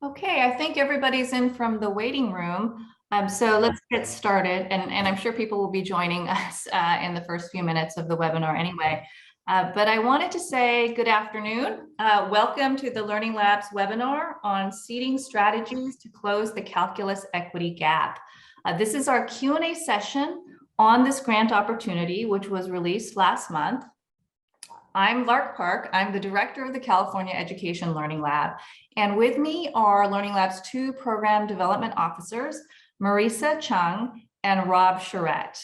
Okay, I think everybody's in from the waiting room. So let's get started. And I'm sure people will be joining us in the first few minutes of the webinar anyway. But I wanted to say good afternoon. Welcome to the Learning Labs webinar on seeding strategies to close the calculus equity gap. This is our Q&A session on this grant opportunity, which was released last month. I'm Lark Park. I'm the director of the California Education Learning Lab. And with me are Learning Lab's two program development officers, Marisa Chung and Rob Charette.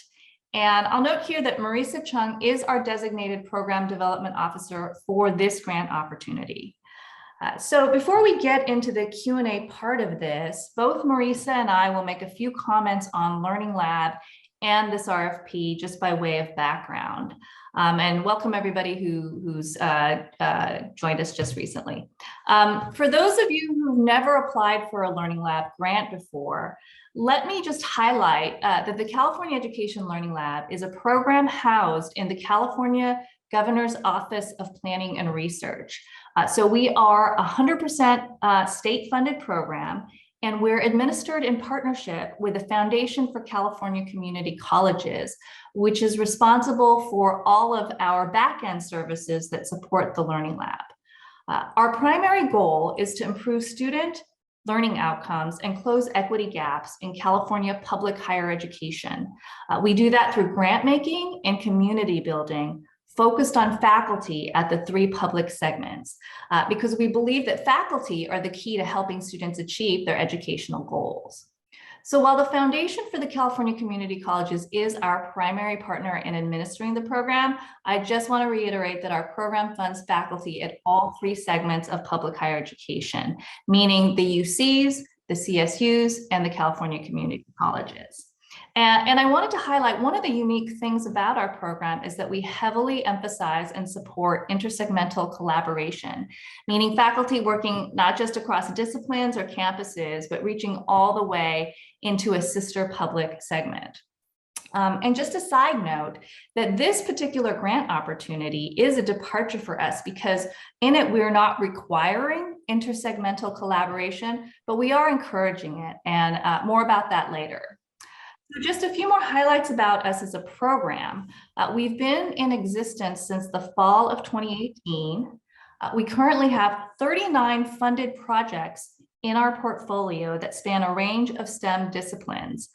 And I'll note here that Marisa Chung is our designated program development officer for this grant opportunity. So before we get into the Q&A part of this, both Marisa and I will make a few comments on Learning Lab and this RFP just by way of background. And welcome everybody who's joined us just recently. For those of you who've never applied for a Learning Lab grant before, let me just highlight that the California Education Learning Lab is a program housed in the California Governor's Office of Planning and Research. So we are a 100% state-funded program, and we're administered in partnership with the Foundation for California Community Colleges, which is responsible for all of our back-end services that support the Learning Lab. Our primary goal is to improve student learning outcomes and close equity gaps in California public higher education. We do that through grant making and community building, focused on faculty at the three public segments, because we believe that faculty are the key to helping students achieve their educational goals. So while the Foundation for the California Community Colleges is our primary partner in administering the program, I just want to reiterate that our program funds faculty at all three segments of public higher education, meaning the UCs, the CSUs, and the California Community Colleges. And I wanted to highlight one of the unique things about our program is that we heavily emphasize and support intersegmental collaboration, meaning faculty working not just across disciplines or campuses, but reaching all the way into a sister public segment. And just a side note, that this particular grant opportunity is a departure for us because in it, we're not requiring intersegmental collaboration, but we are encouraging it, and more about that later. So just a few more highlights about us as a program. We've been in existence since the fall of 2018. We currently have 39 funded projects in our portfolio that span a range of STEM disciplines.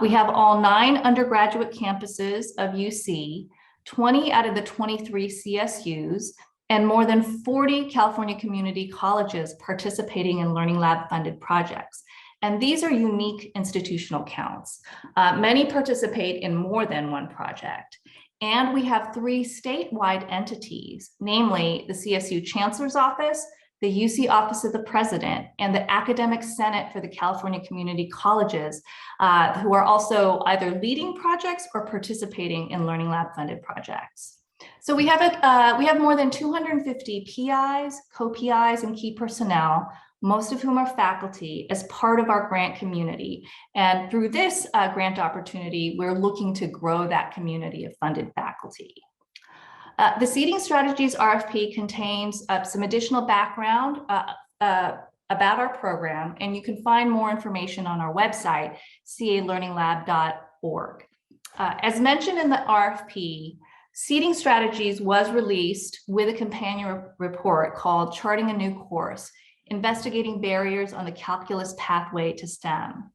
We have all 9 undergraduate campuses of UC, 20 out of the 23 CSUs, and more than 40 California community colleges participating in Learning Lab funded projects. And these are unique institutional counts. Many participate in more than one project. And we have 3 statewide entities, namely the CSU Chancellor's Office, the UC Office of the President, and the Academic Senate for the California Community Colleges, who are also either leading projects or participating in Learning Lab funded projects. So we have more than 250 PIs, co-PIs, and key personnel, most of whom are faculty, as part of our grant community. And through this grant opportunity, we're looking to grow that community of funded faculty. The Seeding Strategies RFP contains some additional background about our program, and you can find more information on our website, calearninglab.org. As mentioned in the RFP, Seeding Strategies was released with a companion report called Charting a New Course, Investigating Barriers on the Calculus Pathway to STEM.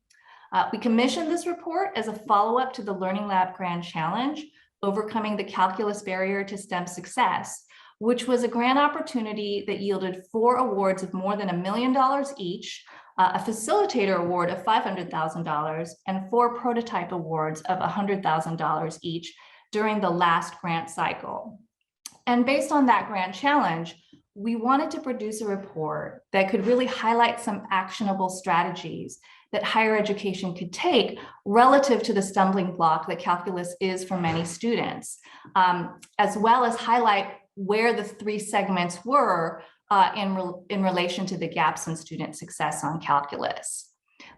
We commissioned this report as a follow-up to the Learning Lab Grand Challenge, Overcoming the Calculus Barrier to STEM Success, which was a grant opportunity that yielded 4 awards of more than $1 million each, a facilitator award of $500,000, and 4 prototype awards of $100,000 each during the last grant cycle. And based on that grant challenge, we wanted to produce a report that could really highlight some actionable strategies that higher education could take relative to the stumbling block that calculus is for many students, as well as highlight where the 3 segments were in relation to the gaps in student success on calculus.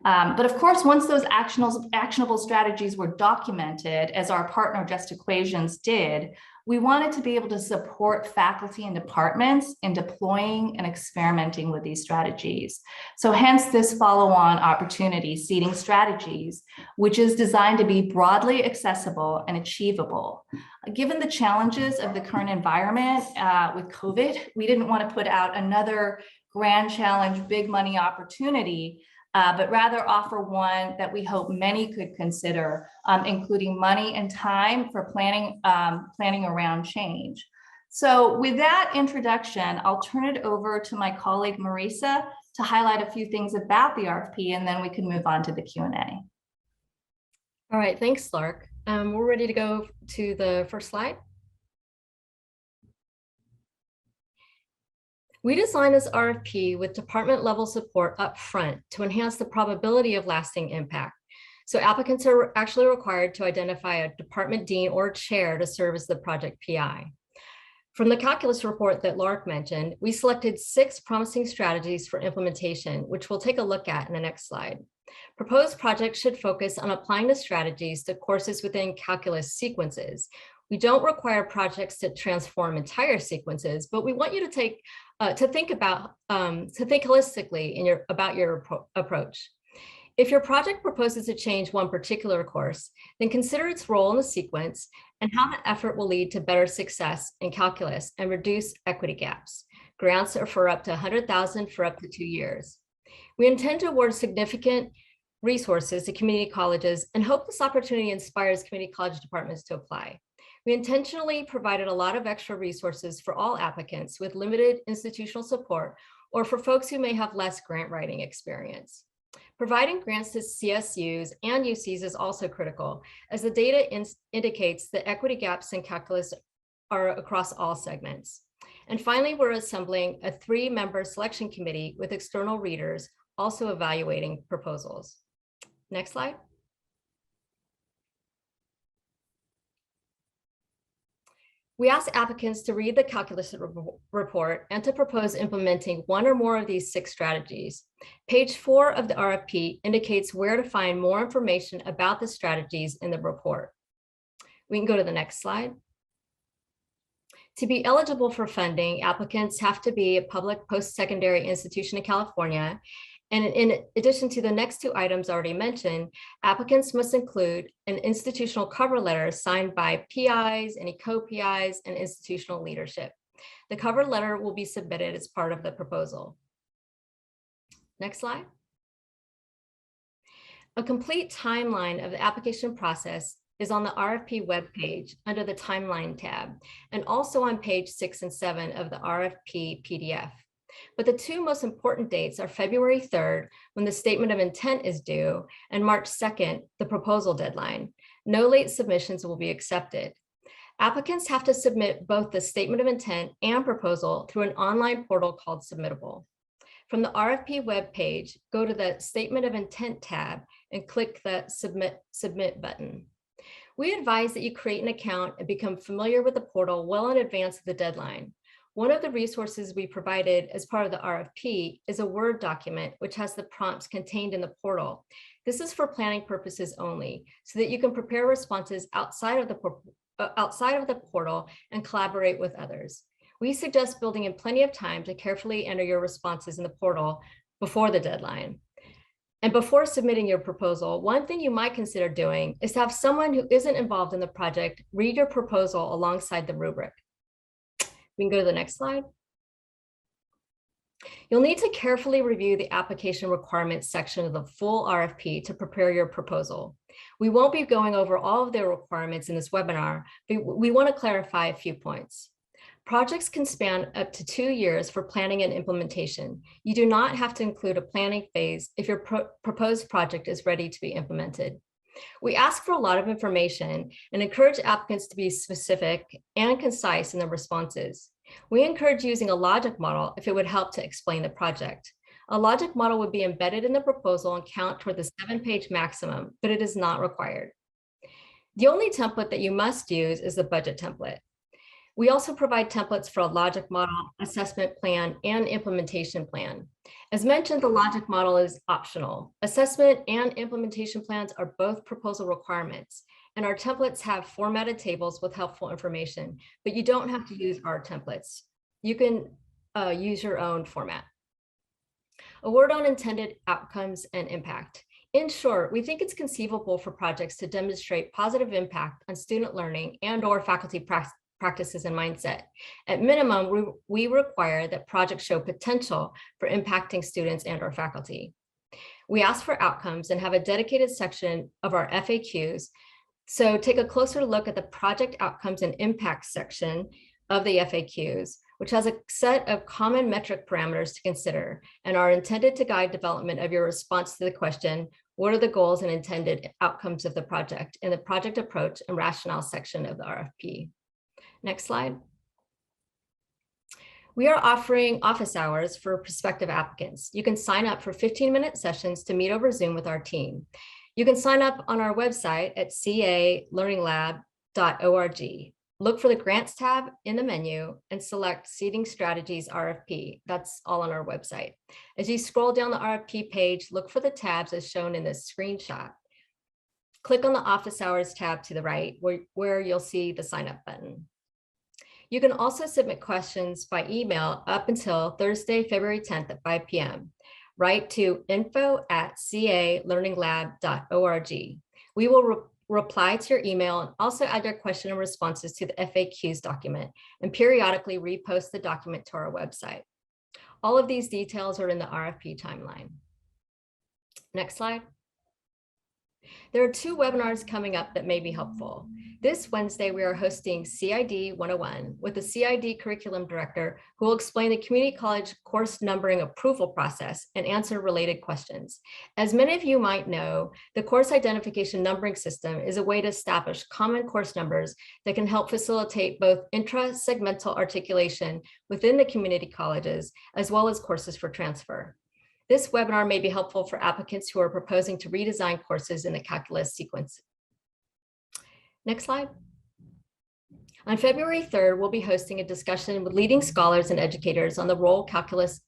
But of course, once those actionable strategies were documented, as our partner Just Equations did, we wanted to be able to support faculty and departments in deploying and experimenting with these strategies. So hence this follow-on opportunity, Seeding Strategies, which is designed to be broadly accessible and achievable. Given the challenges of the current environment with COVID, we didn't want to put out another grand challenge, big money opportunity, but rather offer one that we hope many could consider, including money and time for planning around change. So with that introduction, I'll turn it over to my colleague Marisa to highlight a few things about the RFP, and then we can move on to the Q&A. All right, thanks, Lark. We're ready to go to the first slide. We designed this RFP with department level support up front to enhance the probability of lasting impact. So applicants are actually required to identify a department dean or chair to serve as the project PI. From the calculus report that Lark mentioned, we selected 6 promising strategies for implementation, which we'll take a look at in the next slide. Proposed projects should focus on applying the strategies to courses within calculus sequences. We don't require projects to transform entire sequences, but we want you to think holistically about your approach. If your project proposes to change one particular course, then consider its role in the sequence and how the effort will lead to better success in calculus and reduce equity gaps. Grants are for up to $100,000 for up to 2 years. We intend to award significant resources to community colleges and hope this opportunity inspires community college departments to apply. We intentionally provided a lot of extra resources for all applicants with limited institutional support or for folks who may have less grant writing experience. Providing grants to CSUs and UCs is also critical, as the data indicates that equity gaps in calculus are across all segments. And finally, we're assembling a 3-member selection committee with external readers also evaluating proposals. Next slide. We asked applicants to read the calculus report and to propose implementing one or more of these 6 strategies. Page 4 of the RFP indicates where to find more information about the strategies in the report. We can go to the next slide. To be eligible for funding, applicants have to be a public post-secondary institution in California. And in addition to the next 2 items already mentioned, applicants must include an institutional cover letter signed by PIs, any co-PIs, and institutional leadership. The cover letter will be submitted as part of the proposal. Next slide. A complete timeline of the application process is on the RFP webpage under the Timeline tab, and also on page 6 and 7 of the RFP PDF. But the 2 most important dates are February 3rd, when the statement of intent is due, and March 2nd, the proposal deadline. No late submissions will be accepted. Applicants have to submit both the statement of intent and proposal through an online portal called Submittable. From the RFP webpage, go to the Statement of Intent tab and click the Submit button. We advise that you create an account and become familiar with the portal well in advance of the deadline. One of the resources we provided as part of the RFP is a Word document, which has the prompts contained in the portal. This is for planning purposes only, so that you can prepare responses outside of the portal and collaborate with others. We suggest building in plenty of time to carefully enter your responses in the portal before the deadline. And before submitting your proposal, one thing you might consider doing is to have someone who isn't involved in the project read your proposal alongside the rubric. We can go to the next slide. You'll need to carefully review the application requirements section of the full RFP to prepare your proposal. We won't be going over all of the requirements in this webinar, but we want to clarify a few points. Projects can span up to 2 years for planning and implementation. You do not have to include a planning phase if your proposed project is ready to be implemented. We ask for a lot of information and encourage applicants to be specific and concise in their responses. We encourage using a logic model if it would help to explain the project. A logic model would be embedded in the proposal and count toward the 7-page maximum, but it is not required. The only template that you must use is the budget template. We also provide templates for a logic model, assessment plan, and implementation plan. As mentioned, the logic model is optional. Assessment and implementation plans are both proposal requirements, and our templates have formatted tables with helpful information, but you don't have to use our templates. You can use your own format. A word on intended outcomes and impact. In short, we think it's conceivable for projects to demonstrate positive impact on student learning and/or faculty practices and mindset. At minimum, we require that projects show potential for impacting students and/or faculty. We ask for outcomes and have a dedicated section of our FAQs. So take a closer look at the project outcomes and impact section of the FAQs, which has a set of common metric parameters to consider and are intended to guide development of your response to the question, what are the goals and intended outcomes of the project, in the project approach and rationale section of the RFP. Next slide. We are offering office hours for prospective applicants. You can sign up for 15-minute sessions to meet over Zoom with our team. You can sign up on our website at calearninglab.org. Look for the Grants tab in the menu and select Seating Strategies RFP. That's all on our website. As you scroll down the RFP page, look for the tabs as shown in this screenshot. Click on the Office Hours tab to the right where you'll see the sign up button. You can also submit questions by email up until Thursday, February 10th at 5 p.m. Write to info@calearninglab.org. We will reply to your email and also add your question and responses to the FAQs document and periodically repost the document to our website. All of these details are in the RFP timeline. Next slide. There are 2 webinars coming up that may be helpful. This Wednesday, we are hosting CID 101 with the CID Curriculum Director, who will explain the community college course numbering approval process and answer related questions. As many of you might know, the course identification numbering system is a way to establish common course numbers that can help facilitate both intra-segmental articulation within the community colleges, as well as courses for transfer. This webinar may be helpful for applicants who are proposing to redesign courses in the calculus sequence. Next slide. On February 3rd, we'll be hosting a discussion with leading scholars and educators on the role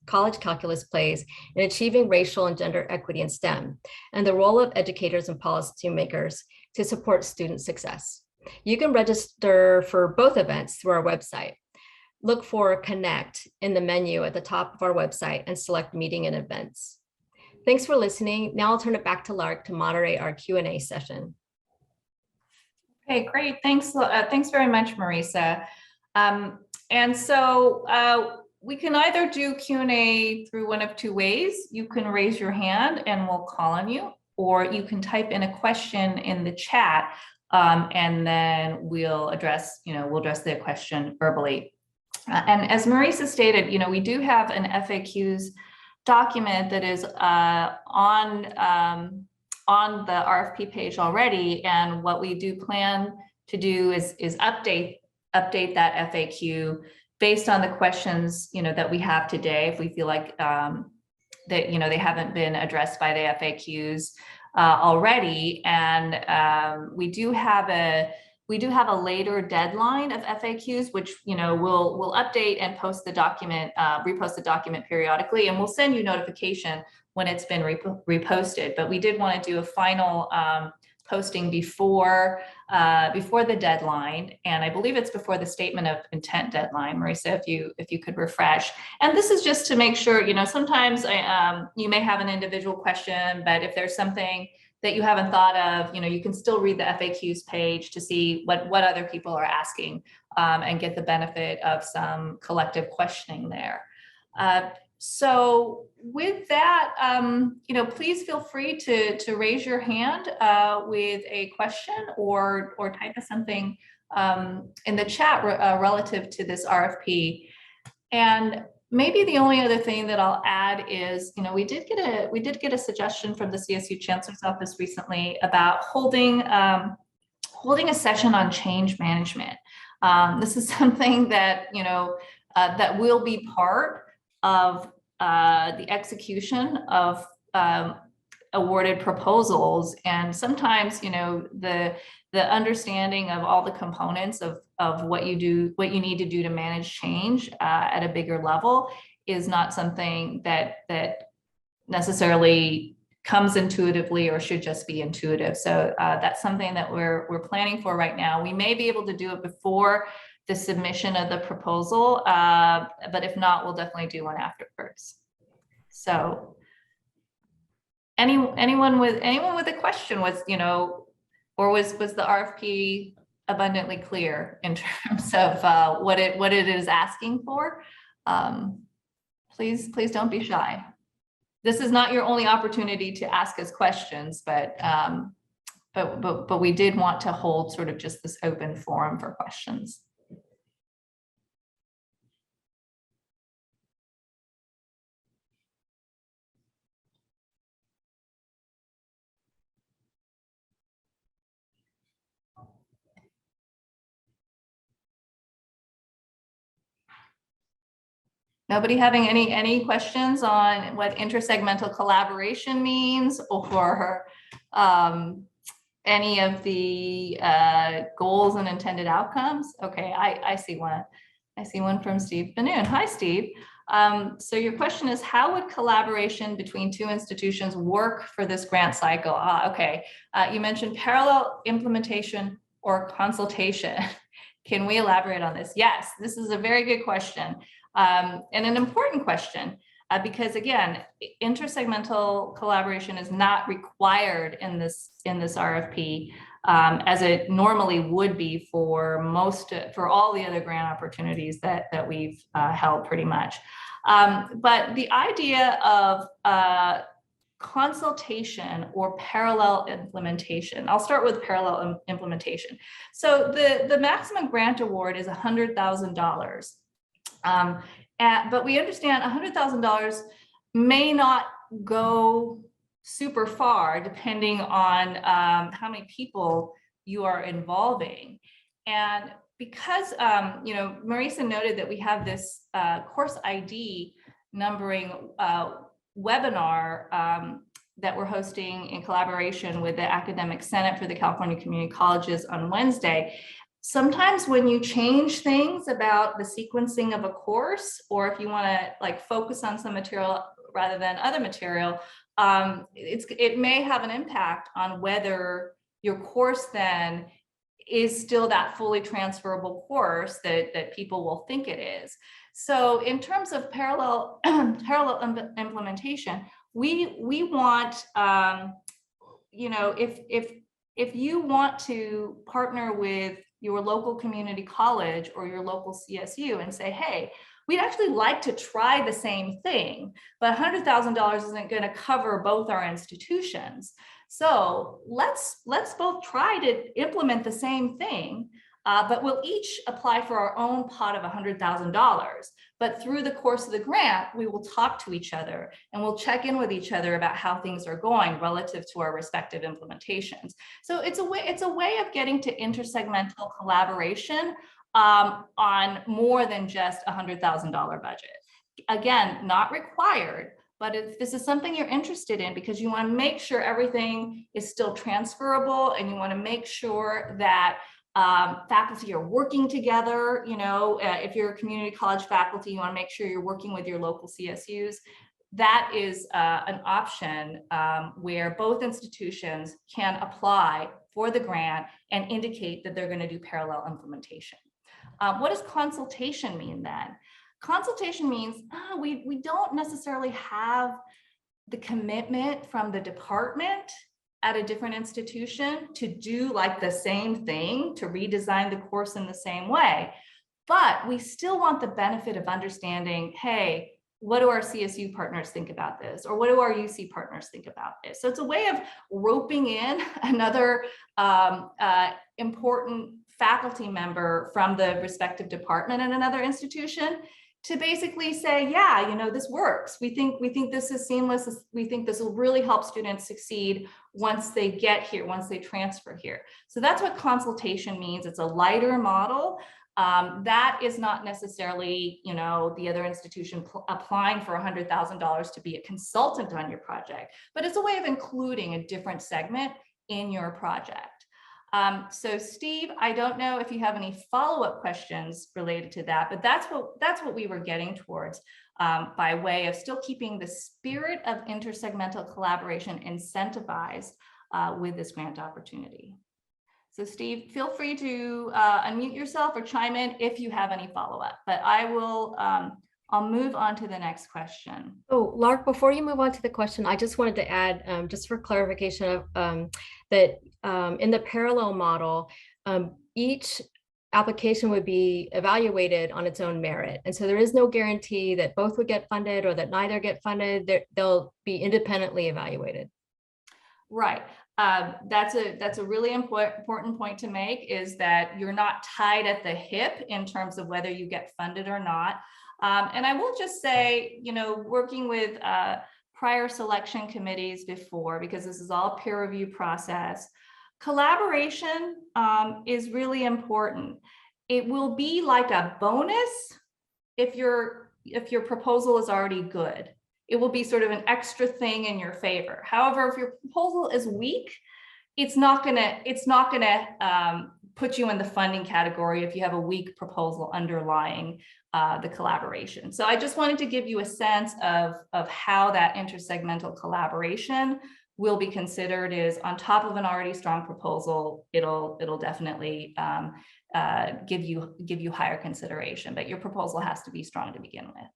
college calculus plays in achieving racial and gender equity in STEM, and the role of educators and policymakers to support student success. You can register for both events through our website. Look for Connect in the menu at the top of our website and select Meeting and Events. Thanks for listening. Now I'll turn it back to Lark to moderate our Q&A session. Okay, great. Thanks very much, Marisa. And so we can either do Q&A through one of 2 ways. You can raise your hand and we'll call on you, or you can type in a question in the chat and then we'll address the question verbally. And as Marisa stated, we do have an FAQs document that is on the RFP page already. And what we do plan to do is update that FAQ based on the questions, that we have today. If we feel like that, they haven't been addressed by the FAQs already. And we do have a later deadline of FAQs, which we'll update and post the document, repost the document periodically, and we'll send you notification when it's been reposted. But we did want to do a final posting before the deadline, and I believe it's before the statement of intent deadline. Marisa, if you could refresh. And this is just to make sure, sometimes you may have an individual question, but if there's something that you haven't thought of, you can still read the FAQs page to see what other people are asking and get the benefit of some collective questioning there. So with that, please feel free to raise your hand with a question or type of something in the chat relative to this RFP. And maybe the only other thing that I'll add is, we did get a suggestion from the CSU Chancellor's Office recently about holding a session on change management. This is something that that will be part of the execution of awarded proposals, and sometimes, you know, the understanding of all the components of what you need to do to manage change at a bigger level is not something that necessarily comes intuitively or should just be intuitive. So that's something that we're planning for right now. We may be able to do it before the submission of the proposal, but if not, we'll definitely do one afterwards. So anyone with a question, was, you know, or was the RFP abundantly clear in terms of what it is asking for? Please don't be shy. This is not your only opportunity to ask us questions, but we did want to hold sort of just this open forum for questions. Nobody having any questions on what intersegmental collaboration means, or any of the goals and intended outcomes? Okay, I see one. I see one from Steve Benoon. Hi, Steve. So your question is, how would collaboration between two institutions work for this grant cycle? Okay, you mentioned parallel implementation or consultation. Can we elaborate on this? Yes, this is a very good question. And an important question, because again, intersegmental collaboration is not required in this RFP, as it normally would be for all the other grant opportunities that we've held pretty much. But the idea of consultation or parallel implementation. I'll start with parallel implementation. So the maximum grant award is $100,000. But we understand $100,000 may not go super far depending on how many people you are involving. And because, you know, Marisa noted that we have this course ID numbering webinar that we're hosting in collaboration with the Academic Senate for the California Community Colleges on Wednesday. Sometimes when you change things about the sequencing of a course, or if you want to like focus on some material rather than other material, it may have an impact on whether your course then is still that fully transferable course that people will think it is. So in terms of parallel implementation, we want, you know, if you want to partner with your local community college or your local CSU and say, hey, we'd actually like to try the same thing, but $100,000 isn't going to cover both our institutions. So let's both try to implement the same thing, but we'll each apply for our own pot of $100,000. But through the course of the grant, we will talk to each other and we'll check in with each other about how things are going relative to our respective implementations. So it's a way of getting to intersegmental collaboration on more than just $100,000 budget. Again, not required, but if this is something you're interested in because you want to make sure everything is still transferable and you want to make sure that faculty are working together, you know, if you're a community college faculty, you want to make sure you're working with your local CSUs. That is an option where both institutions can apply for the grant and indicate that they're going to do parallel implementation. What does consultation mean then? Consultation means we don't necessarily have the commitment from the department at a different institution to do like the same thing, to redesign the course in the same way, but we still want the benefit of understanding, hey, what do our CSU partners think about this? Or what do our UC partners think about this? So it's a way of roping in another important faculty member from the respective department in another institution to basically say, yeah, you know, this works. We think this is seamless. We think this will really help students succeed once they get here, once they transfer here. So that's what consultation means. It's a lighter model, That is not necessarily, you know, the other institution applying for $100,000 to be a consultant on your project, but it's a way of including a different segment in your project. So Steve, I don't know if you have any follow-up questions related to that, but that's what we were getting towards by way of still keeping the spirit of intersegmental collaboration incentivized with this grant opportunity. So Steve, feel free to unmute yourself or chime in if you have any follow-up, but I'll move on to the next question. Oh, Lark, before you move on to the question, I just wanted to add, just for clarification, that in the parallel model, each application would be evaluated on its own merit. And so there is no guarantee that both would get funded or that neither get funded. They'll be independently evaluated. Right. That's a really important point to make, is that you're not tied at the hip in terms of whether you get funded or not. And I will just say, you know, working with prior selection committees before, because this is all peer review process, collaboration is really important. It will be like a bonus if your proposal is already good. It will be sort of an extra thing in your favor. However, if your proposal is weak, it's not gonna put you in the funding category if you have a weak proposal underlying the collaboration. So I just wanted to give you a sense of how that intersegmental collaboration will be considered. Is on top of an already strong proposal, it'll definitely give you higher consideration, but your proposal has to be strong to begin with.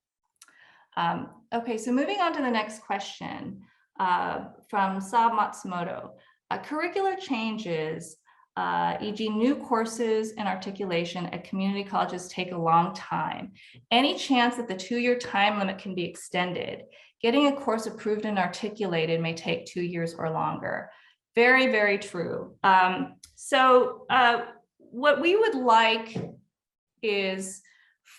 Okay, so moving on to the next question from Saab Matsumoto. Curricular changes, e.g. new courses and articulation at community colleges take a long time. Any chance that the 2-year time limit can be extended? Getting a course approved and articulated may take 2 years or longer. Very, very true. So what we would like is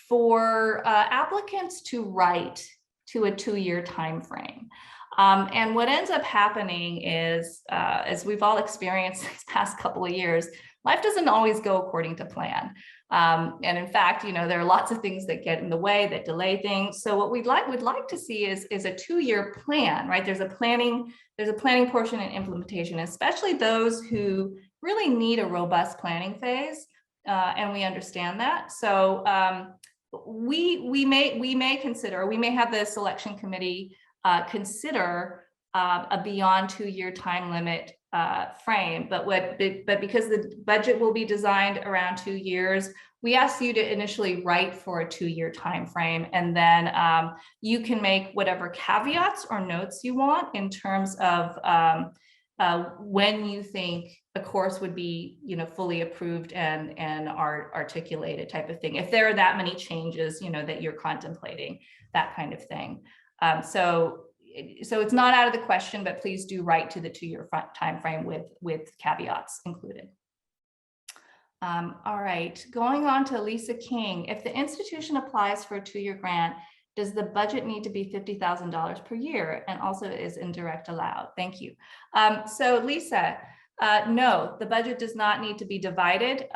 for applicants to write to a 2-year time frame. And what ends up happening is, as we've all experienced these past couple of years, life doesn't always go according to plan. And in fact, you know, there are lots of things that get in the way, that delay things. So what we'd like to see is a 2-year plan, right? There's a planning portion and implementation, especially those who really need a robust planning phase. And we understand that. So we may consider, we may have the selection committee consider a beyond 2-year time limit frame, but because the budget will be designed around 2 years, we ask you to initially write for a 2-year time frame, and then you can make whatever caveats or notes you want in terms of when you think a course would be, you know, fully approved and articulated, type of thing. If there are that many changes, you know, that you're contemplating, that kind of thing. So it's not out of the question, but please do write to the 2-year time frame with caveats included. All right, going on to Lisa King. If the institution applies for a 2-year grant, does the budget need to be $50,000 per year, and also is indirect allowed? Thank you. So Lisa, no, the budget does not need to be divided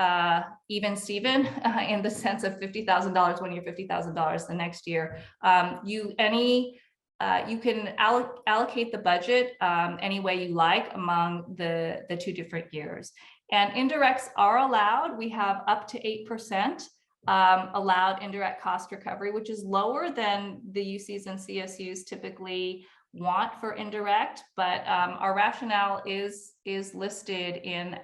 even Steven in the sense of $50,000 one year, $50,000 the next year. You can allocate the budget any way you like among the 2 different years. And indirects are allowed. We have up to 8% allowed indirect cost recovery, which is lower than the UCs and CSUs typically want for indirect, but our rationale is listed in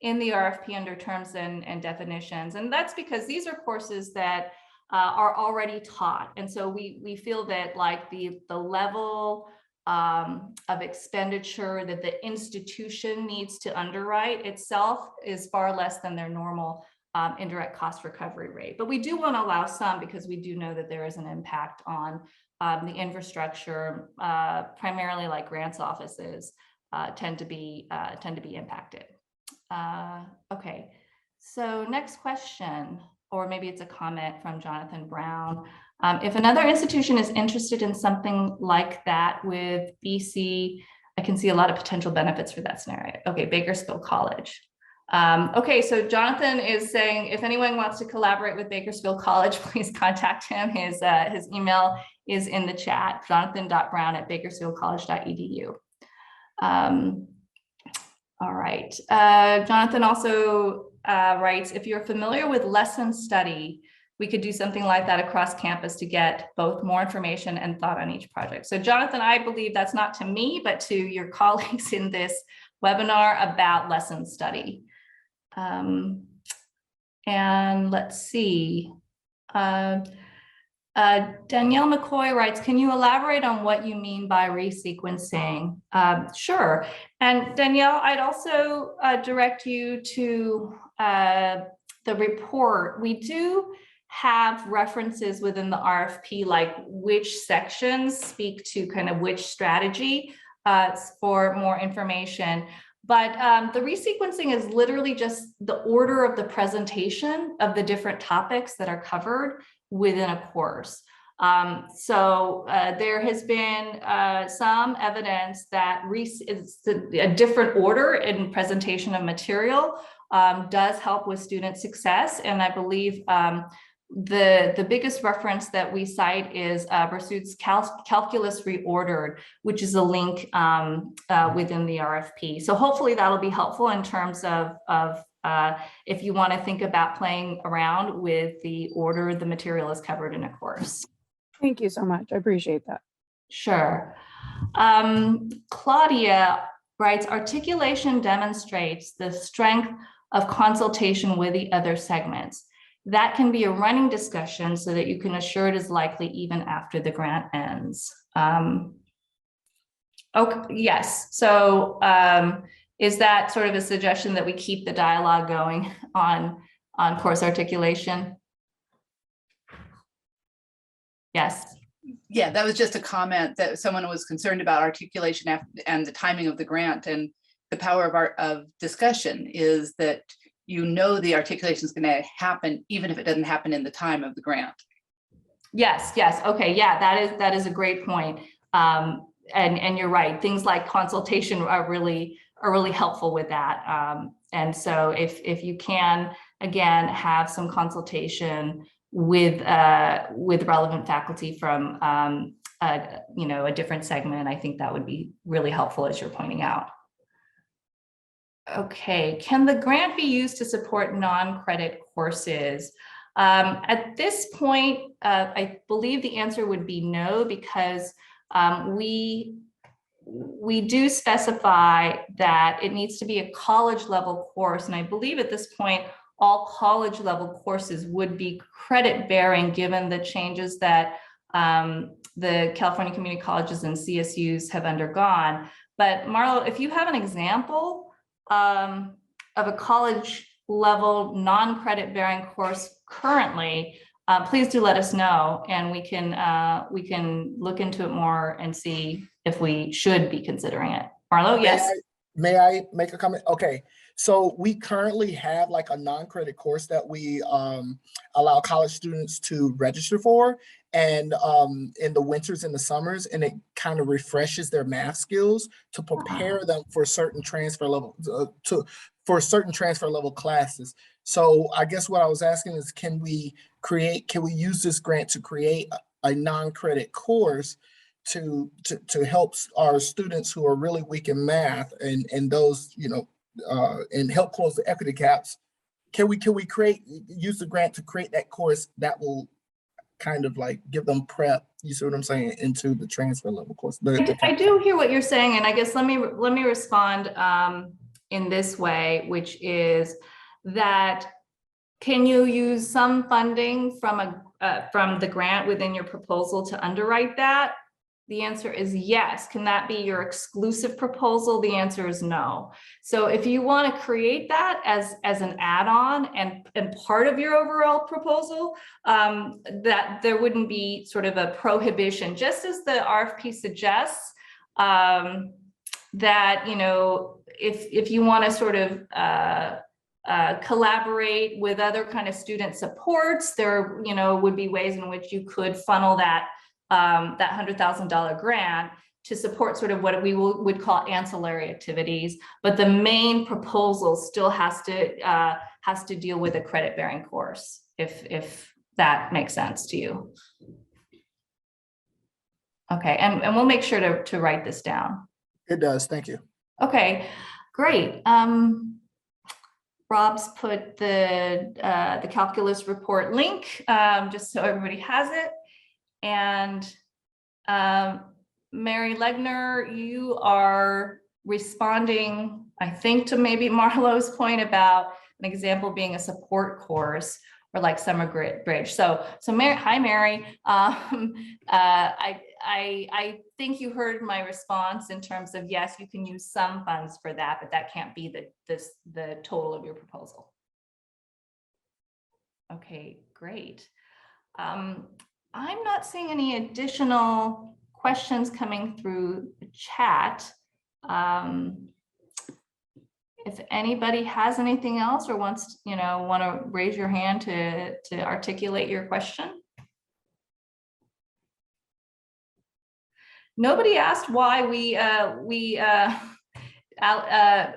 in the RFP under terms and definitions. And that's because these are courses that are already taught. And so we feel that like the level of expenditure that the institution needs to underwrite itself is far less than their normal indirect cost recovery rate. But we do want to allow some, because we do know that there is an impact on the infrastructure, primarily like grants offices tend to be impacted. Okay, so next question, or maybe it's a comment from Jonathan Brown. If another institution is interested in something like that with BC, I can see a lot of potential benefits for that scenario. Okay, Bakersfield College. Okay, so Jonathan is saying, if anyone wants to collaborate with Bakersfield College, please contact him. His email is in the chat, jonathan.brown@bakersfieldcollege.edu. All right. Jonathan also writes, if you're familiar with lesson study, we could do something like that across campus to get both more information and thought on each project. So Jonathan, I believe that's not to me, but to your colleagues in this webinar about lesson study. And let's see. Danielle McCoy writes, can you elaborate on what you mean by resequencing? Sure. And Danielle, I'd also direct you to the report. We do have references within the RFP, like which sections speak to kind of which strategy for more information. But the resequencing is literally just the order of the presentation of the different topics that are covered within a course. So there has been some evidence that a different order in presentation of material does help with student success. And I believe the biggest reference that we cite is Bersude's Calculus Reordered, which is a link within the RFP. So hopefully that'll be helpful in terms of if you want to think about playing around with the order the material is covered in a course. Thank you so much. I appreciate that. Sure. Claudia writes, articulation demonstrates the strength of consultation with the other segments. That can be a running discussion so that you can assure it is likely even after the grant ends. Okay, yes. So is that sort of a suggestion that we keep the dialogue going on course articulation? Yes. Yeah, that was just a comment that someone was concerned about articulation and the timing of the grant, and the power of discussion is that you know the articulation is going to happen even if it doesn't happen in the time of the grant. Yes, yes. Okay, yeah, that is a great point. And you're right. Things like consultation are really helpful with that. And so if you can again have some consultation with relevant faculty from a different segment, I think that would be really helpful, as you're pointing out. Okay, can the grant be used to support non-credit courses? At this point, I believe the answer would be no, because we do specify that it needs to be a college level course. And I believe at this point, all college level courses would be credit bearing, given the changes that the California community colleges and CSUs have undergone. But Marlo, if you have an example of a college level non-credit bearing course currently, please do let us know, and we can look into it more and see if we should be considering it. Marlo, yes? May I make a comment? Okay, so we currently have like a non-credit course that we allow college students to register for, and in the winters and the summers, and it kind of refreshes their math skills to prepare them for certain transfer level classes. So I guess what I was asking is, can we use this grant to create a non-credit course to help our students who are really weak in math and those, and help close the equity gaps? Can we use the grant to create that course that will kind of like give them prep, you see what I'm saying, into the transfer level course? I do hear what you're saying, and I guess let me respond in this way, which is that can you use some funding from the grant within your proposal to underwrite that? The answer is yes. Can that be your exclusive proposal? The answer is no. So if you want to create that as an add-on and part of your overall proposal, that there wouldn't be sort of a prohibition, just as the RFP suggests, that, if you want to sort of collaborate with other kind of student supports, there, would be ways in which you could funnel that $100,000 grant to support sort of what we would call ancillary activities, but the main proposal still has to deal with a credit-bearing course, if that makes sense to you. Okay, and we'll make sure to write this down. It does. Thank you. Okay, great. Rob's put the calculus report link, just so everybody has it. And Mary Legner, you are responding, I think, to maybe Marlo's point about an example being a support course or like summer bridge. So Mary, hi Mary. I think you heard my response in terms of, yes, you can use some funds for that, but that can't be the total of your proposal. Okay, great. I'm not seeing any additional questions coming through the chat. If anybody has anything else or wants, want to raise your hand to articulate your question. Nobody asked why we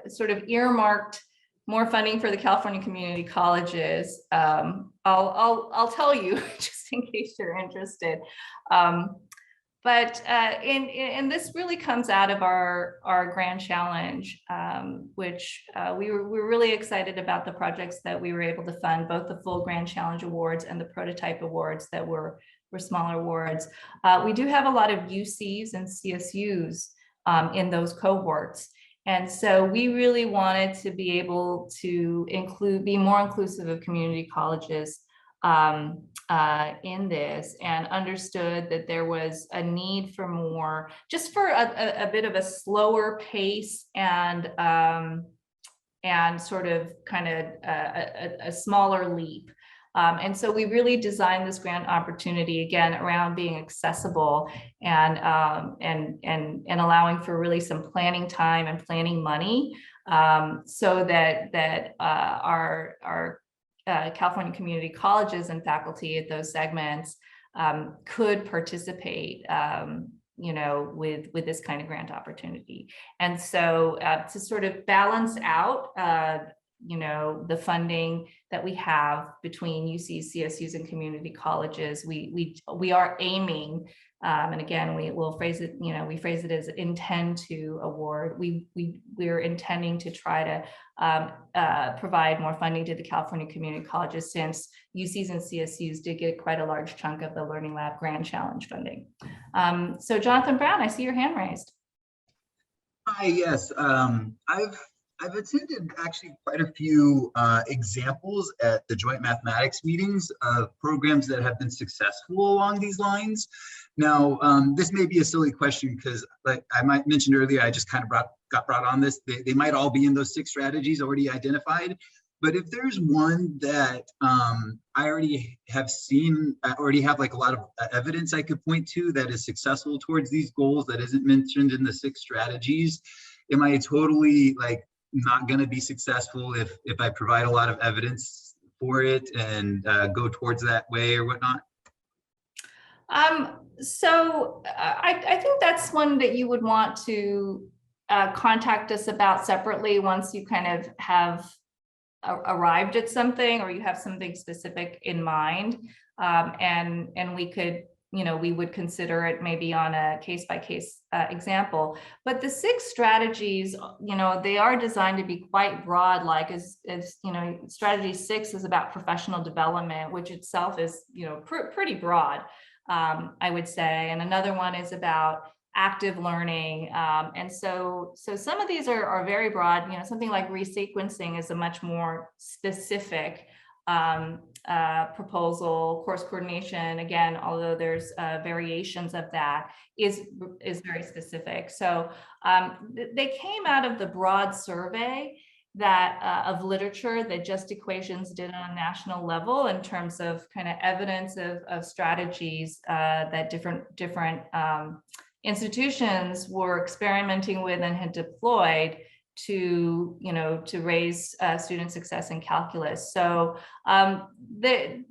sort of earmarked more funding for the California community colleges. I'll tell you just in case you're interested. But this really comes out of our grand challenge, which we were really excited about the projects that we were able to fund, both the full grand challenge awards and the prototype awards that were smaller awards. We do have a lot of UCs and CSUs in those cohorts. And so we really wanted to be able to be more inclusive of community colleges in this, and understood that there was a need for more, just for a bit of a slower pace and sort of kind of a smaller leap. And so we really designed this grant opportunity again around being accessible and allowing for really some planning time and planning money, so that our California community colleges and faculty at those segments could participate, with this kind of grant opportunity. And so to sort of balance out, the funding that we have between UCs, CSUs, and community colleges, we are aiming, and again, we'll phrase it, we phrase it as intend to award. We're intending to try to provide more funding to the California community colleges, since UCs and CSUs did get quite a large chunk of the Learning Lab Grand Challenge funding. So Jonathan Brown, I see your hand raised. Hi, yes. I've attended actually quite a few examples at the joint mathematics meetings of programs that have been successful along these lines. Now, this may be a silly question because, like I might mentioned earlier, I just kind of got brought on this. They might all be in those 6 strategies already identified. But if there's one that I already have seen, I already have like a lot of evidence I could point to that is successful towards these goals that isn't mentioned in the 6 strategies, am I totally like not going to be successful if I provide a lot of evidence for it and go towards that way or whatnot? So I think that's one that you would want to contact us about separately once you kind of have arrived at something, or you have something specific in mind, and we could, we would consider it maybe on a case-by-case example. But the 6 strategies, they are designed to be quite broad, like as strategy 6 is about professional development, which itself is, pretty broad, I would say. And another one is about active learning. And so some of these are very broad. Something like resequencing is a much more specific proposal. Course coordination, again, although there's variations of that, is very specific. So they came out of the broad survey that of literature that Just Equations did on a national level in terms of kind of evidence of strategies that different institutions were experimenting with and had deployed to raise student success in calculus. So the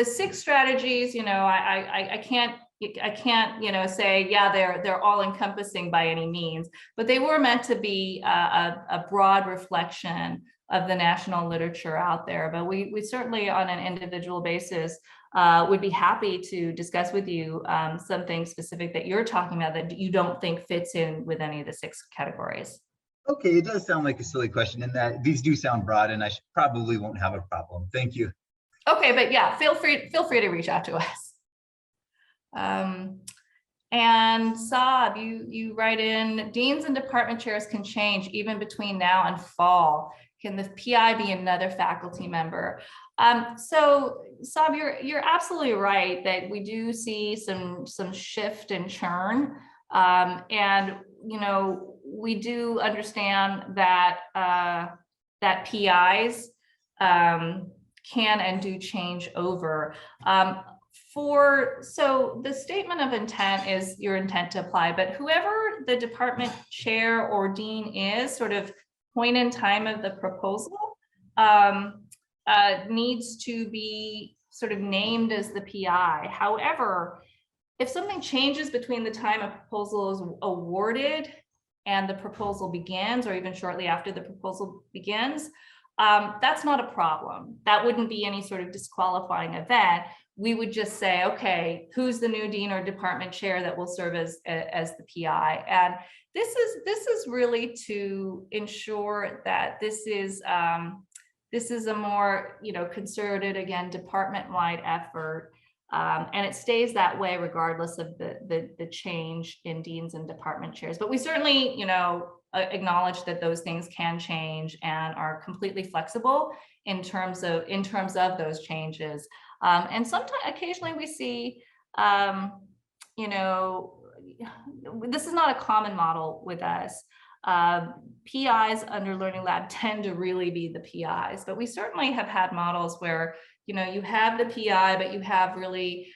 6 strategies, I can't I can't, say, yeah, they're all encompassing by any means, but they were meant to be a broad reflection of the national literature out there. But we certainly, on an individual basis, would be happy to discuss with you something specific that you're talking about that you don't think fits in with any of the 6 categories. Okay, it does sound like a silly question, and that these do sound broad, and I probably won't have a problem. Thank you. Okay, but yeah, feel free to reach out to us. And Saab, you write in, deans and department chairs can change even between now and fall. Can the PI be another faculty member? So Saab, you're absolutely right that we do see some shift and churn. And we do understand that that PIs can and do change over. So the statement of intent is your intent to apply, but whoever the department chair or dean is, sort of point in time of the proposal, needs to be sort of named as the PI. However, if something changes between the time a proposal is awarded and the proposal begins, or even shortly after the proposal begins, that's not a problem. That wouldn't be any sort of disqualifying event. We would just say, okay, who's the new dean or department chair that will serve as the PI? And this is really to ensure that this is a more concerted, again, department-wide effort, and it stays that way regardless of the change in deans and department chairs. But we certainly acknowledge that those things can change and are completely flexible in terms of those changes. And sometimes, occasionally, we see, this is not a common model with us. PIs under Learning Lab tend to really be the PIs, but we certainly have had models where, you have the PI, but you have really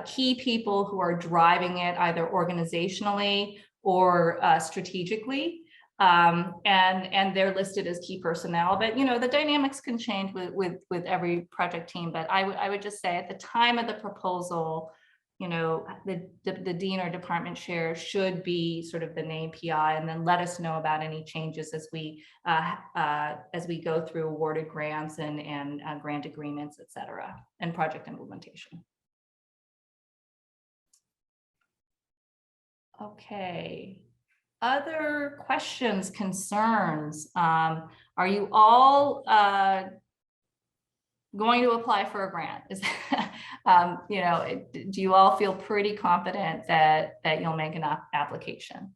key people who are driving it either organizationally or strategically. And they're listed as key personnel, but the dynamics can change with every project team. But I would just say at the time of the proposal, the dean or department chair should be sort of the named PI, and then let us know about any changes as we go through awarded grants and grant agreements, et cetera, and project implementation. Okay. Other questions, concerns? Are you all going to apply for a grant? Do you all feel pretty confident that you'll make an application?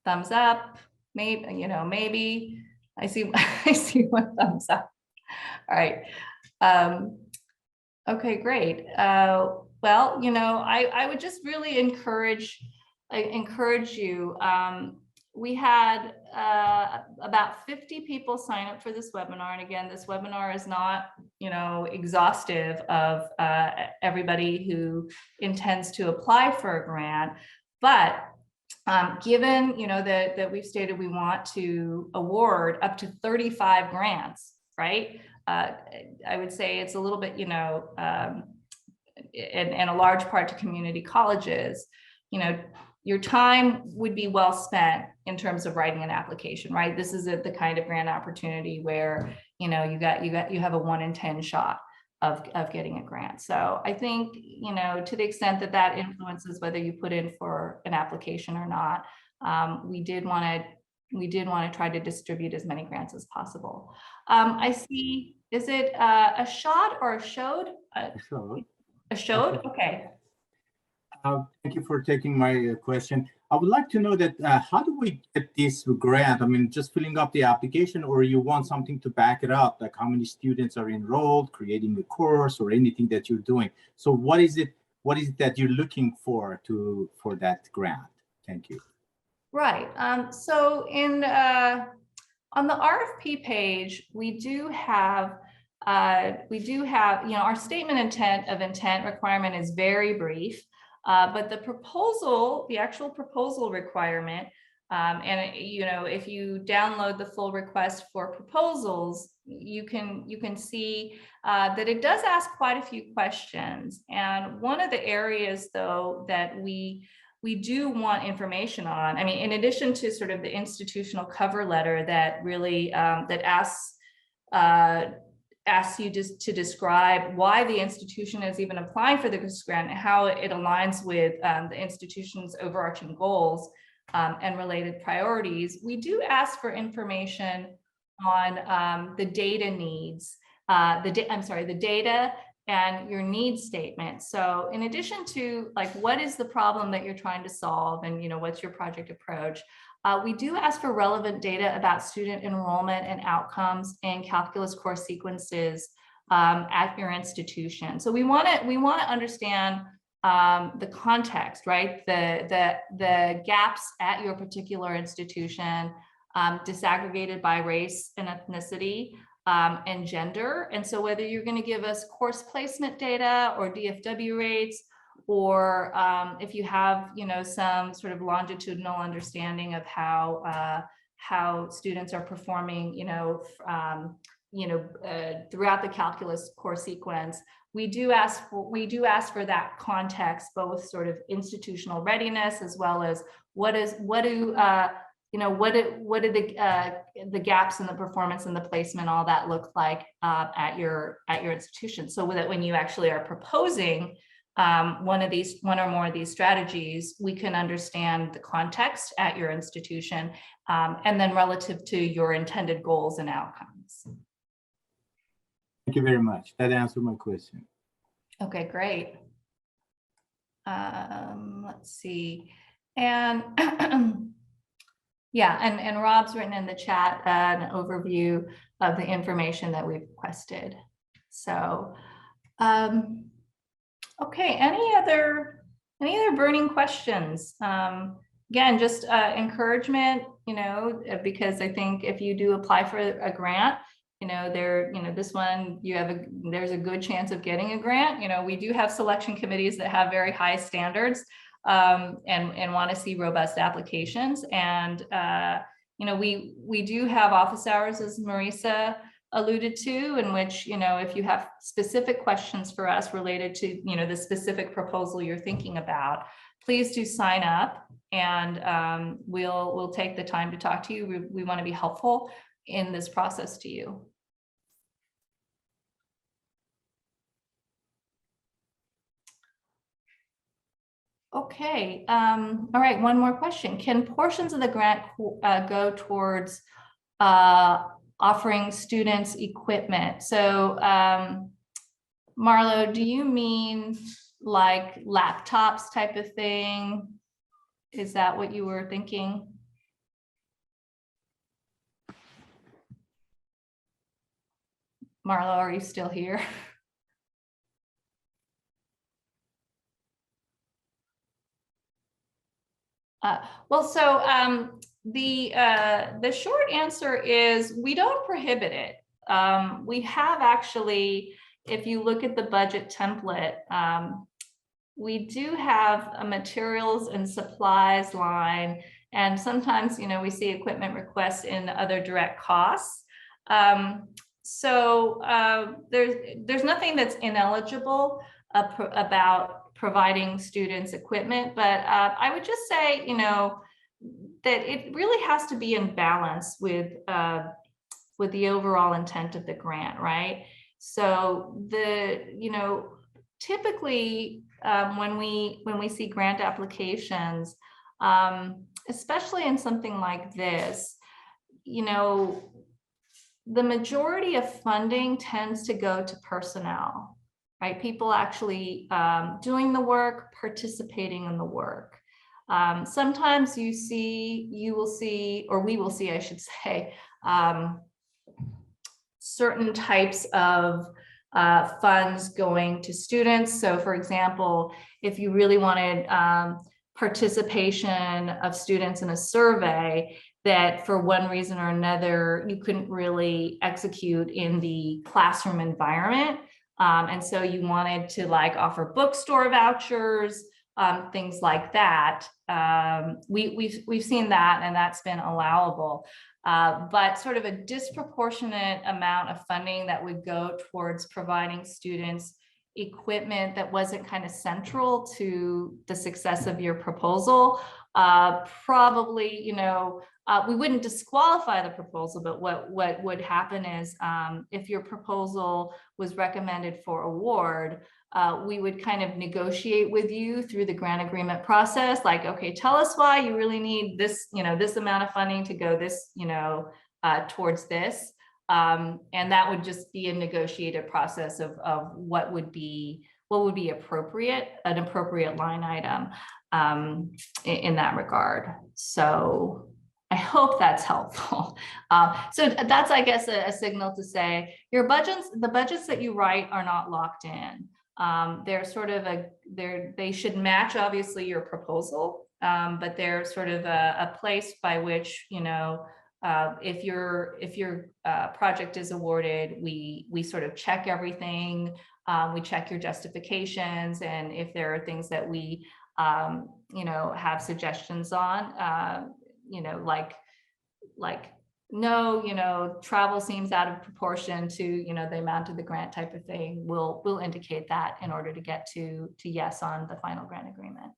Thumbs up, maybe, maybe. I see one thumbs up. All right. Okay, great. Well, I would just really encourage you. We had about 50 people sign up for this webinar. And again, this webinar is not, exhaustive of everybody who intends to apply for a grant. But given, that we've stated we want to award up to 35 grants, right? I would say it's a little bit, and a large part to community colleges, your time would be well spent in terms of writing an application, right? This is the kind of grant opportunity where, you have a 1 in 10 shot of getting a grant. So I think, to the extent that influences whether you put in for an application or not, we did want to try to distribute as many grants as possible. I see, is it a shot or a showed? A showed, okay. Thank you for taking my question. I would like to know that how do we get this grant? I mean, just filling up the application, or you want something to back it up, like how many students are enrolled, creating a course, or anything that you're doing. So what is it that you're looking for that grant? Thank you. Right. So on the RFP page, we do have, our statement of intent requirement is very brief. But the actual proposal requirement And you know, if you download the full request for proposals, you can see that it does ask quite a few questions. And one of the areas, though, that we do want information on, I mean, in addition to sort of the institutional cover letter that really that asks you just to describe why the institution is even applying for this grant and how it aligns with the institution's overarching goals and related priorities, we do ask for information on the data needs, the data and your needs statement. So in addition to like, what is the problem that you're trying to solve and, you know, what's your project approach? We do ask for relevant data about student enrollment and outcomes in calculus course sequences at your institution. So we want to understand the context, right? The gaps at your particular institution, disaggregated by race and ethnicity and gender. And so whether you're going to give us course placement data or DFW rates, or if you have, you know, some sort of longitudinal understanding of how students are performing, throughout the calculus course sequence, we do ask for that context, both sort of institutional readiness as well as what do the gaps in the performance and the placement, all that look like at your institution, so that when you actually are proposing one or more of these strategies, we can understand the context at your institution and then relative to your intended goals and outcomes. Thank you very much. That answered my question. Okay, great. Let's see. And yeah, and Rob's written in the chat an overview of the information that we've requested. So, okay, any other burning questions? Again, just encouragement, because I think if you do apply for a grant, this one, there's a good chance of getting a grant. We do have selection committees that have very high standards and want to see robust applications. And, we do have office hours, as Marisa alluded to, in which, if you have specific questions for us related to, the specific proposal you're thinking about, please do sign up and we'll take the time to talk to you. We want to be helpful in this process to you. Okay, all right, one more question. Can portions of the grant go towards offering students equipment? So Marlo, do you mean like laptops type of thing? Is that what you were thinking? Marlo, are you still here? Well, so the short answer is we don't prohibit it. We have actually, if you look at the budget template, we do have a materials and supplies line, and sometimes, we see equipment requests in other direct costs. So there's nothing that's ineligible about providing students equipment, but I would just say, that it really has to be in balance with the overall intent of the grant, right? So typically when we see grant applications, especially in something like this, the majority of funding tends to go to personnel, right? People actually doing the work, participating in the work. Sometimes we will see, I should say, certain types of funds going to students. So for example, if you really wanted participation of students in a survey that for one reason or another, you couldn't really execute in the classroom environment. And so you wanted to offer bookstore vouchers, things like that. we've seen that, and that's been allowable. But sort of a disproportionate amount of funding that would go towards providing students equipment that wasn't kind of central to the success of your proposal, probably, you know, we wouldn't disqualify the proposal, but what would happen is if your proposal was recommended for award, we would kind of negotiate with you through the grant agreement process, like, okay, tell us why you really need this, you know, this amount of funding to go this, you know, towards this. And that would just be a negotiated process of what would be appropriate, an appropriate line item in that regard. So I hope that's helpful. So that's, I guess, a signal to say your budgets, the budgets that you write are not locked in. They're sort of they should match obviously your proposal, but they're sort of a place by which, you know, if your project is awarded, we sort of check everything. We check your justifications, and if there are things that we you know, have suggestions on, you know, like no, you know, travel seems out of proportion to, you know, the amount of the grant type of thing, we'll indicate that in order to get to yes on the final grant agreement.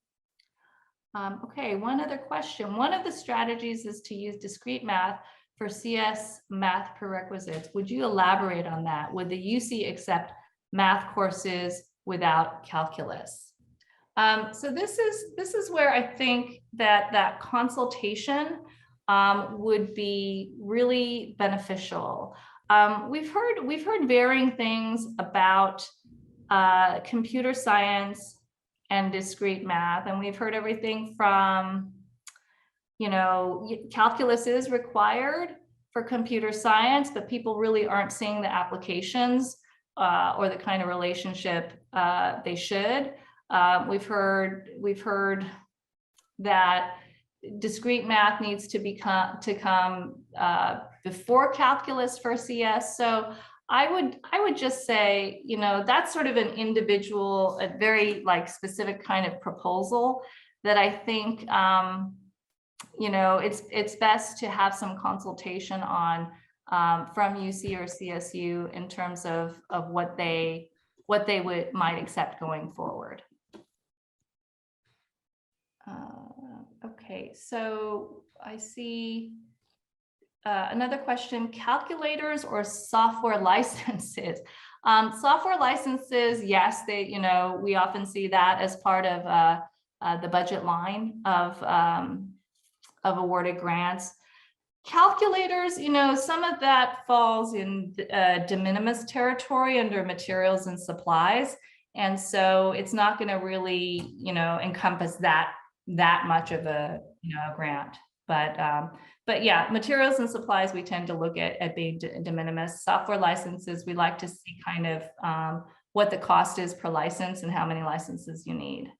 Okay, one other question. One of the strategies is to use discrete math for CS math prerequisites. Would you elaborate on that? Would the UC accept math courses without calculus? So this is where I think that consultation would be really beneficial. We've heard varying things about computer science and discrete math, and we've heard everything from, you know, calculus is required for computer science, but people really aren't seeing the applications or the kind of relationship they should. We've heard that discrete math needs to come before calculus for CS. So I would just say, you know, that's sort of an individual, a very like specific kind of proposal that I think, you know, it's best to have some consultation on from UC or CSU in terms of what they might accept going forward. Okay, so I see another question, calculators or software licenses? Software licenses, yes, they, you know, we often see that as part of the budget line of awarded grants. Calculators, you know, some of that falls in de minimis territory under materials and supplies. And so it's not going to really, you know, encompass that much of a, you know, grant. But yeah, materials and supplies, we tend to look at being de minimis. Software licenses, we like to see kind of what the cost is per license and how many licenses you need.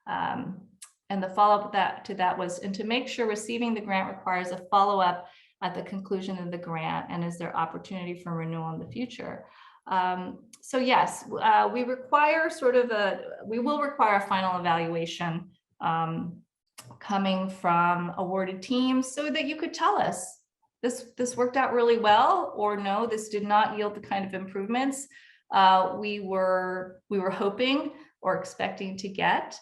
And the follow-up to that was, and to make sure receiving the grant requires a follow-up at the conclusion of the grant, and is there opportunity for renewal in the future? So yes, we require we will require a final evaluation coming from awarded teams, so that you could tell us this worked out really well, or no, this did not yield the kind of improvements we were hoping or expecting to get.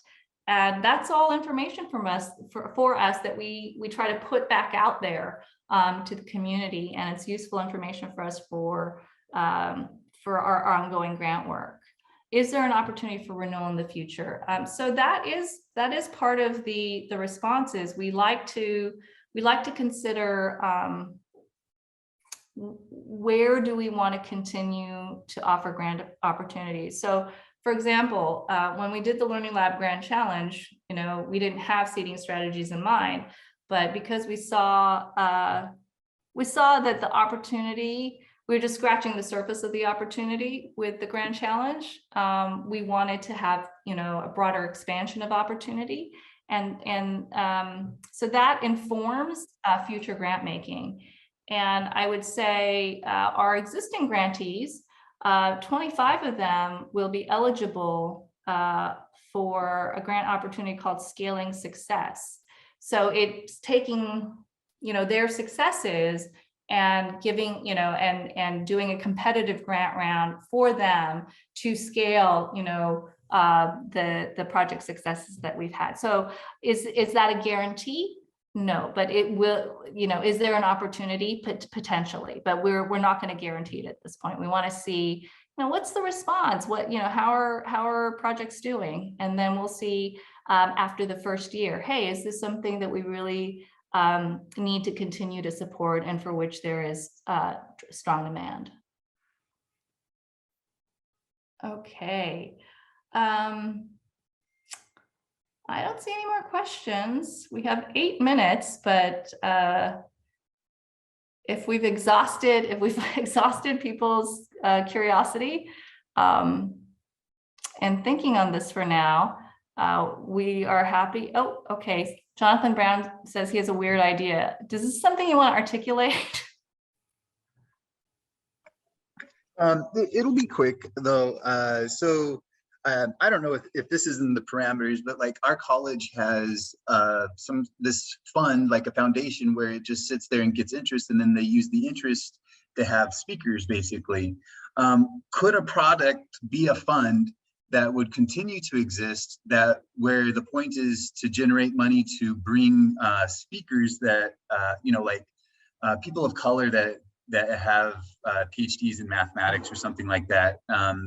And that's all information from us for us that we try to put back out there to the community, and it's useful information for us for our ongoing grant work. Is there an opportunity for renewal in the future? So that is part of the responses. We like to consider where do we want to continue to offer grant opportunities. So for example, when we did the Learning Lab Grant Challenge, you know, we didn't have seating strategies in mind, but because we saw that the opportunity, we were just scratching the surface of the opportunity with the Grand Challenge. We wanted to have, you know, a broader expansion of opportunity, and so that informs future grant making. And I would say our existing grantees, 25 of them will be eligible for a grant opportunity called Scaling Success. So it's taking, their successes and giving, and doing a competitive grant round for them to scale, the project successes that we've had. So is that a guarantee? No, but it will, is there an opportunity? Potentially, but we're not going to guarantee it at this point. We want to see, what's the response? What, how are projects doing? And then we'll see after the first year, hey, is this something that we really need to continue to support and for which there is strong demand? Okay. I don't see any more questions. We have 8 minutes, but if we've exhausted people's curiosity and thinking on this for now, we are happy. Oh, okay. Jonathan Brown says he has a weird idea. Is this something you want to articulate? It'll be quick though. I don't know if this is in the parameters, but like our college has this fund, like a foundation where it just sits there and gets interest, and then they use the interest to have speakers basically. Could a product be a fund that would continue to exist, that where the point is to generate money to bring speakers that, people of color that have PhDs in mathematics or something like that.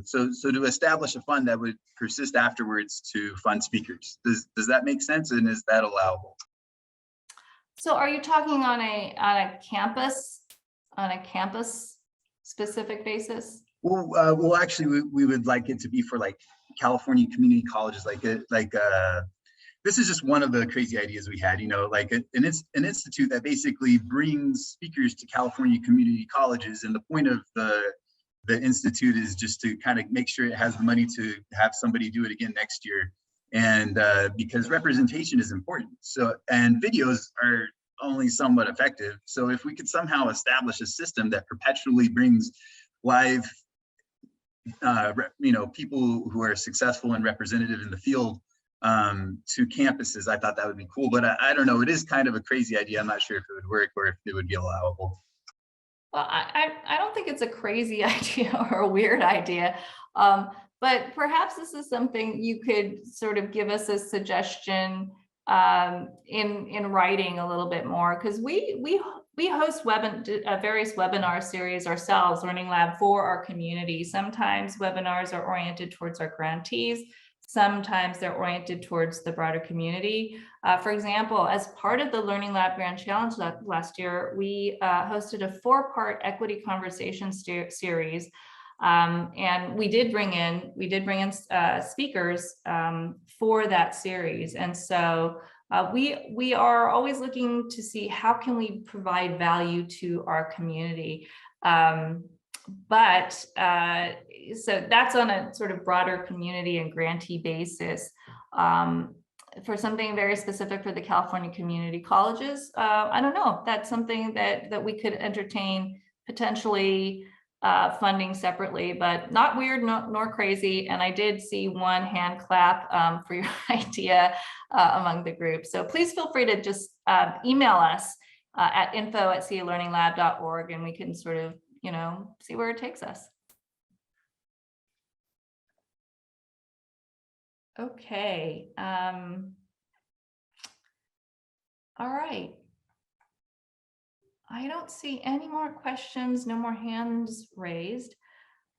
So to establish a fund that would persist afterwards to fund speakers. Does that make sense, and is that allowable? So are you talking on a campus specific basis? Well, actually, we would like it to be for like California community colleges, this is just one of the crazy ideas we had, like an institute that basically brings speakers to California community colleges. And the point of the institute is just to kind of make sure it has the money to have somebody do it again next year. And because representation is important. So, and videos are only somewhat effective. So if we could somehow establish a system that perpetually brings live, people who are successful and representative in the field to campuses, I thought that would be cool. But I don't know, it is kind of a crazy idea. I'm not sure if it would work or if it would be allowable. Well, I don't think it's a crazy idea or a weird idea, but perhaps this is something you could sort of give us a suggestion in writing a little bit more, because we host various webinar series ourselves, Learning Lab, for our community. Sometimes webinars are oriented towards our grantees. Sometimes they're oriented towards the broader community. For example, as part of the Learning Lab Grand Challenge last year, we hosted a 4-part equity conversation series. And we did bring in speakers for that series. And so we are always looking to see how can we provide value to our community. So that's on a sort of broader community and grantee basis. For something very specific for the California community colleges, I don't know, that's something that we could entertain potentially funding separately, but not weird, nor crazy. And I did see one hand clap for your idea among the group. So please feel free to just email us at info@calearninglab.org, and we can sort of, see where it takes us. Okay. All right. I don't see any more questions, no more hands raised.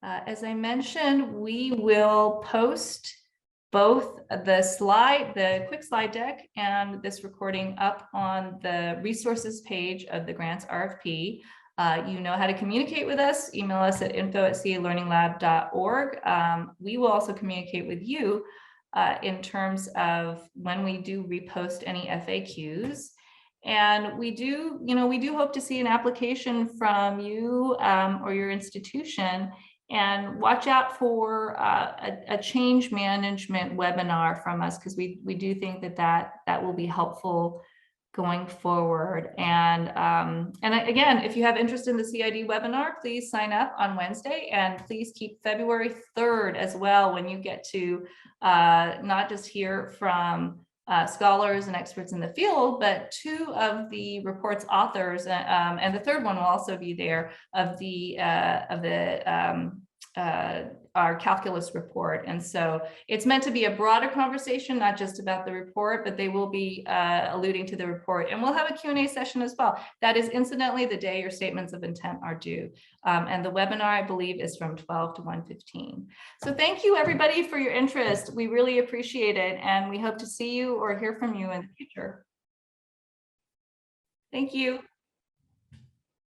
As I mentioned, we will post both the quick slide deck and this recording up on the resources page of the grants RFP. You know how to communicate with us. Email us at info@calearninglab.org. We will also communicate with you in terms of when we do repost any FAQs. And we do hope to see an application from you or your institution, and watch out for a change management webinar from us, because we do think that will be helpful going forward. And again, if you have interest in the CID webinar, please sign up on Wednesday, and please keep February 3rd as well, when you get to not just hear from scholars and experts in the field, but 2 of the report's authors, and the third one will also be there, of our calculus report. And so it's meant to be a broader conversation, not just about the report, but they will be alluding to the report. And we'll have a Q&A session as well. That is incidentally the day your statements of intent are due. And the webinar, I believe, is from 12 to 1:15. So thank you, everybody, for your interest. We really appreciate it. And we hope to see you or hear from you in the future. Thank you.